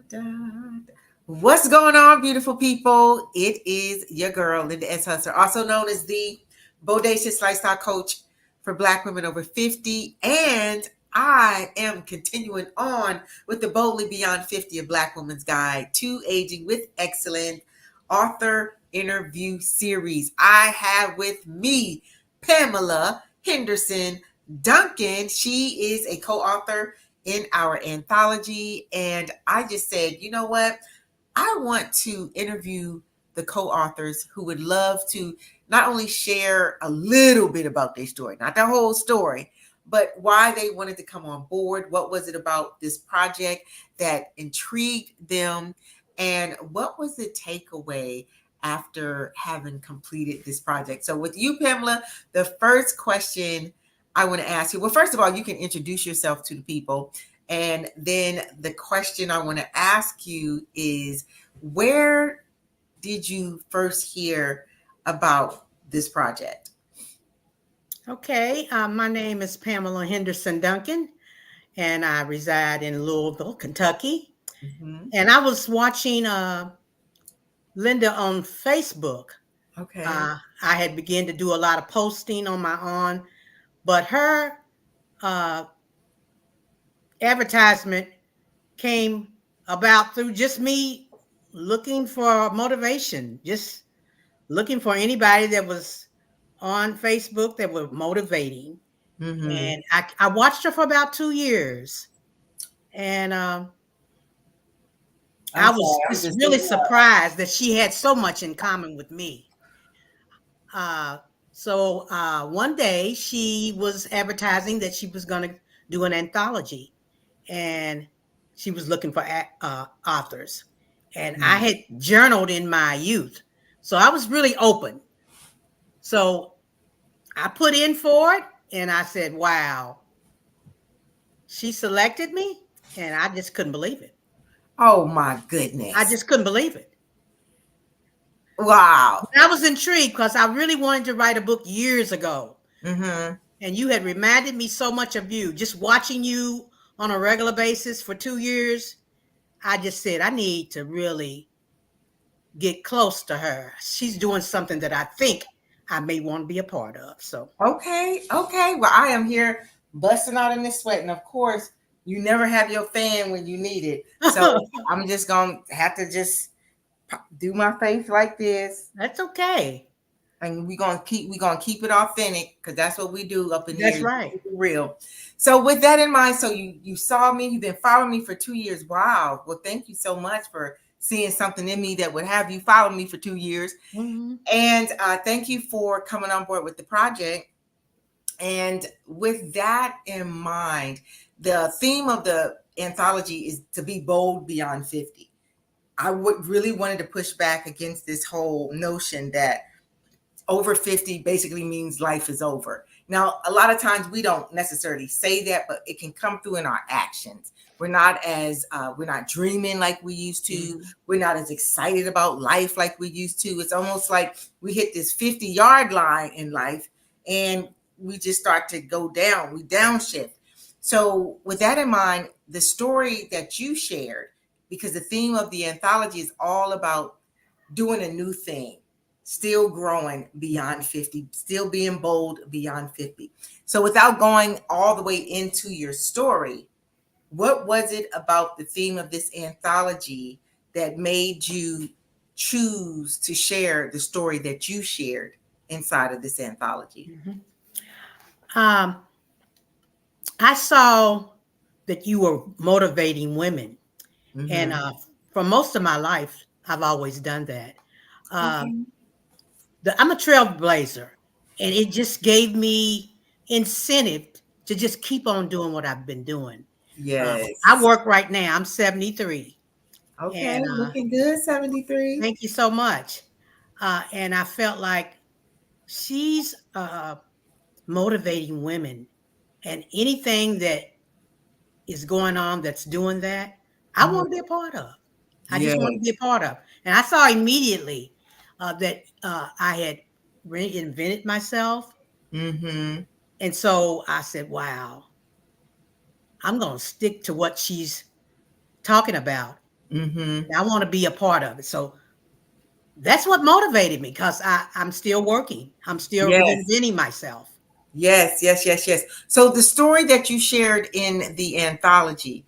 da. What's going on, beautiful people? It is your girl, Linda S. Hustler, also known as the Bodacious Lifestyle Coach for Black women over 50. And I am continuing on with the Boldly Beyond 50, a Black Woman's Guide to Aging with Excellence author interview series. I have with me Pamela Henderson Duncan. She is a co-author in our anthology. And I just said, you know what? I want to interview the co-authors who would love to not only share a little bit about their story, not the whole story, but why they wanted to come on board. What was it about this project that intrigued them? And what was the takeaway after having completed this project? So with you, Pamela, the first question I want to ask you, well, first of all, you can introduce yourself to the people. And then the question I want to ask you is, where did you first hear about this project? Okay, my name is Pamela Henderson Duncan, and I reside in Louisville, Kentucky. Mm-hmm. And I was watching Linda on Facebook. Okay. I had begun to do a lot of posting on my own, but her uh, advertisement came about through just me looking for motivation, just looking for anybody that was on Facebook that were motivating. Mm-hmm. And I watched her for about 2 years. And I'm I sorry. was I'm just just really sitting up. surprised that she had so much in common with me. Uh, so one day she was advertising that she was going to do an anthology, and she was looking for authors. And I had journaled in my youth, so I was really open. So I put in for it, and I said, "Wow, she selected me," and I just couldn't believe it. Oh my I goodness. just couldn't believe it. Wow. I was intrigued because I really wanted to write a book years ago. Mm-hmm. And you had reminded me so much of you. Just watching you on a regular basis for 2 years, I just said, I need to really get close to her. She's doing something that I think I may want to be a part of. So, Okay. Okay. Well, I am here busting out in this sweat. And of course, you never have your fan when you need it. So I'm just going to have to just do my face like this. that's okay. And we're gonna keep it authentic because that's what we do up in here. That's right. Keep it real. So with that in mind, so you saw me, you've been following me for 2 years. Wow. Well, thank you so much for seeing something in me that would have you follow me for 2 years. Mm-hmm. And thank you for coming on board with the project. And with that in mind, the theme of the anthology is to be bold beyond 50. I would really wanted to push back against this whole notion that over 50 basically means life is over. Now, a lot of times we don't necessarily say that, but it can come through in our actions. We're not dreaming like we used to. Mm-hmm. We're not as excited about life like we used to. It's almost like we hit this 50-yard line in life and we just start to go down. We downshift. So with that in mind, the story that you shared, because the theme of the anthology is all about doing a new thing, still growing beyond 50, still being bold beyond 50. So without going all the way into your story, what was it about the theme of this anthology that made you choose to share the story that you shared inside of this anthology? Mm-hmm. I saw that you were motivating women. And Mm-hmm. for most of my life, I've always done that. Uh, Okay. I'm a trailblazer, and it just gave me incentive to just keep on doing what I've been doing. I Yes. work right now. I'm 73, Okay. and Looking good, 73. thank you so much. And I felt like she's motivating women, and anything that is going on that's doing that, I Mhm. want to be a part of. I just want to be Yes. a part of. And I saw immediately that I had reinvented myself. Mm-hmm. And so I said, wow, I'm going to stick to what she's talking about. Mm-hmm. And I want to be a part of it. So that's what motivated me because I'm still working. I'm still Yes. reinventing myself. Yes, yes, yes, yes. So the story that you shared in the anthology,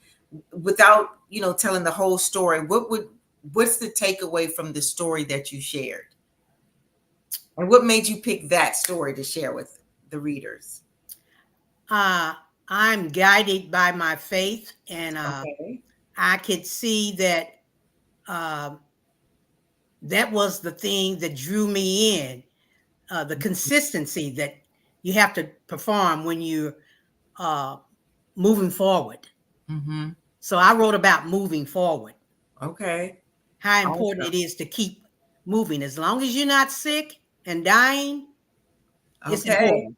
without, telling the whole story, what's the takeaway from the story that you shared? And what made you pick that story to share with the readers? Uh, I'm guided by my faith, and Okay. I could see that uh, that was the thing that drew me in. The consistency that you have to perform when you're uh, moving forward. Mm-hmm. So I wrote about moving forward, Okay. how important Awesome. it is to keep moving. As long as you're not sick and dying, it's Okay. important.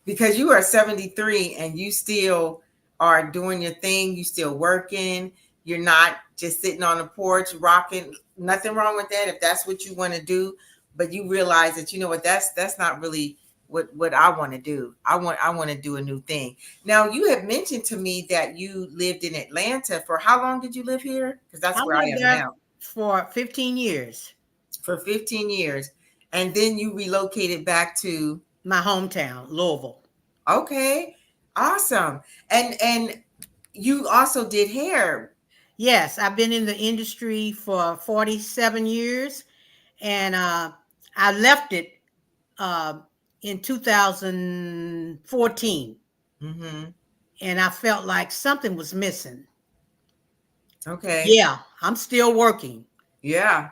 Because you are 73 and you still are doing your thing, you still working, you're not just sitting on the porch rocking. Nothing wrong with that if that's what you want to do, but you realize that, you know what, that's not really what I want to do. I want to do a new thing. Now, you have mentioned to me that you lived in Atlanta. For how long did you live here? Because I that's where I lived am there now. for 15 years, For 15 years. And then you relocated back to. my hometown, Louisville. Okay. Awesome. And you also did hair. Yes, I've been in the industry for 47 years, and I left it uh, in 2014, Mm-hmm. and I felt like something was missing. Okay. Yeah, I'm still working. Yeah.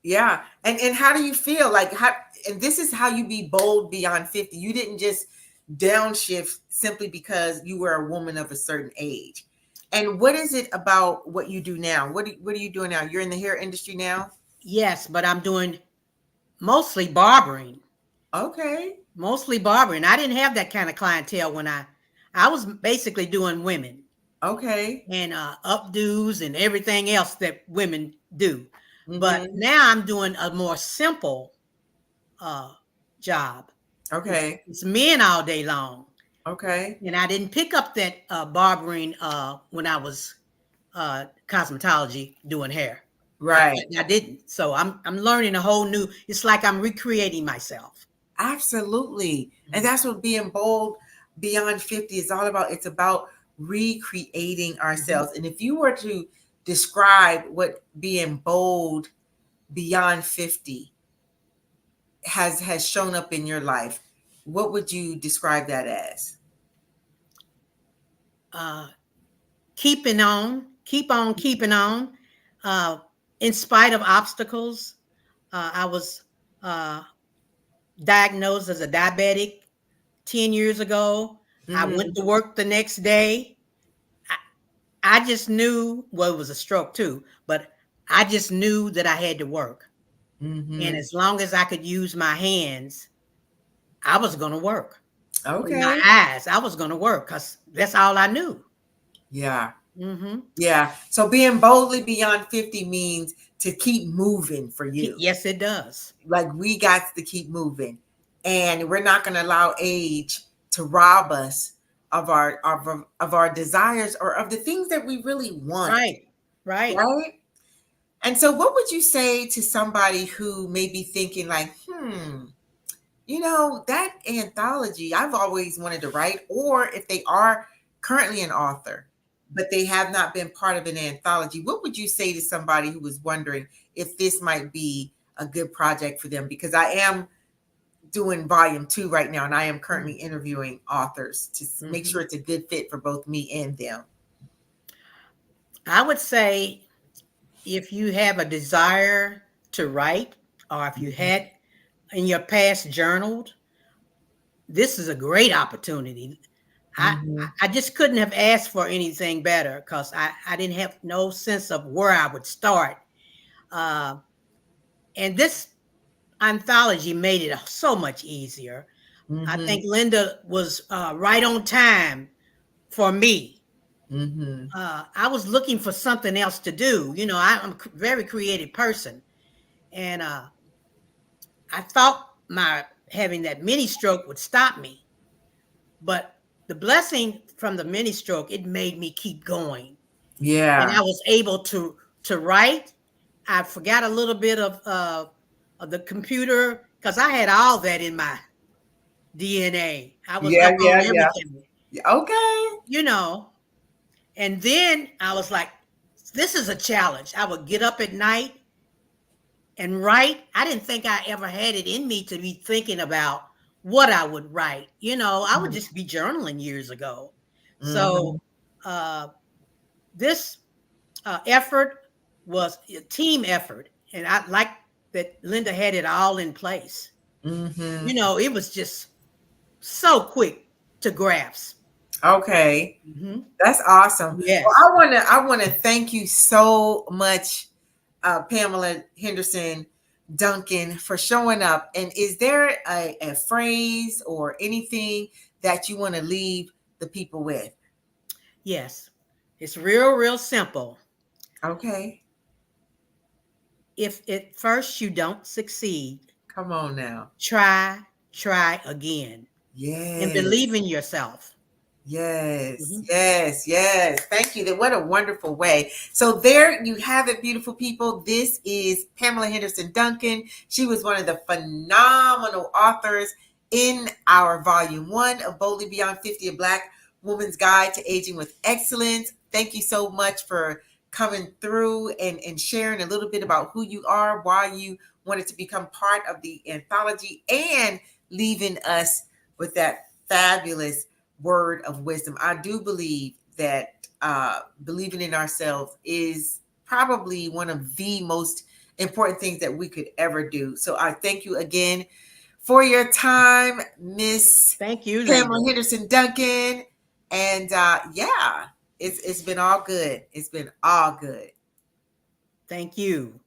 Yeah. And how do you feel? Like how, and this is how you be bold beyond 50. You didn't just downshift simply because you were a woman of a certain age. And what is it about what you do now? What are you doing now? You're in the hair industry now? Yes, but I'm doing mostly barbering. Okay. Mostly barbering. I didn't have that kind of clientele when I was basically doing women Okay. and updos and everything else that women do. But Mm-hmm. now I'm doing a more simple uh, job. It's, Okay. it's men all day long. Okay. And I didn't pick up that barbering when I was cosmetology doing hair. Right. I didn't. So I'm learning a whole new. It's like I'm recreating myself. Absolutely. And Mhm. that's what being bold beyond 50 is all about. It's about recreating Mhm. ourselves. And if you were to describe what being bold beyond 50 has shown up in your life, what would you describe that as? Uh, keep on keeping on, uh, in spite of obstacles. I was uh, diagnosed as a diabetic 10 years ago. I went Mm-hmm. to work the next day. I just knew, well, it was a stroke too, but I just knew that I had to work. And Mm-hmm. as long as I could use my hands, I was going to work. And my Okay. eyes, I was going to work because that's all I knew. Yeah. Hmm. Yeah. So being boldly beyond 50 means to keep moving for you. Yes, it does. Like we got to keep moving, and we're not going to allow age to rob us of our desires or of the things that we really want, Right, right. right? And so what would you say to somebody who may be thinking like, that anthology I've always wanted to write, or if they are currently an author but they have not been part of an anthology, what would you say to somebody who was wondering if this might be a good project for them? Because I am doing volume 2 right now, and I am currently interviewing authors to make Mm-hmm. sure it's a good fit for both me and them. I would say if you have a desire to write, or if you had in your past journaled, this is a great opportunity. I Mm-hmm. I just couldn't have asked for anything better because I didn't have no sense of where I would start. Uh, and this anthology made it so much easier. I Mm-hmm. think Linda was right on time for me. Mm-hmm. I was looking for something else to do. I'm a very creative person, and I thought my having that mini stroke would stop me, but the blessing from the mini stroke, it made me keep going, and Yeah. I was able to to write. I forgot a little bit of the computer because I had all that in my DNA. I was Yeah, up yeah, on yeah. everything, Okay. you know. And then I was like, this is a challenge. I would get up at night and write. I didn't think I ever had it in me to be thinking about what I would write. I would just be journaling years ago. Mm-hmm. So uh, this effort was a team effort. And I like that Linda had it all in place. Mm-hmm. It was just so quick to grasp. Okay. Hmm. That's awesome. Well, Yes. I wanna thank you so much, Pamela Henderson Duncan, for showing up. And is there a phrase or anything that you want to leave the people with? Yes. It's real, real simple. Okay. If at first you don't succeed, Come on now. try again and believe Yes. in yourself. Yes, Mhm. yes, yes. Thank you. What a wonderful way. So there you have it, beautiful people. This is Pamela Henderson Duncan. She was one of the phenomenal authors in our volume 1 of Boldly Beyond 50, a Black Woman's Guide to Aging with Excellence. Thank you so much for coming through and sharing a little bit about who you are, why you wanted to become part of the anthology, and leaving us with that fabulous word of wisdom. I do believe that believing in ourselves is probably one of the most important things that we could ever do. So I thank you again for your time, Miss Thank you, Pamela Linda. Henderson Duncan. And yeah, it's been all good. It's been all good. Thank you.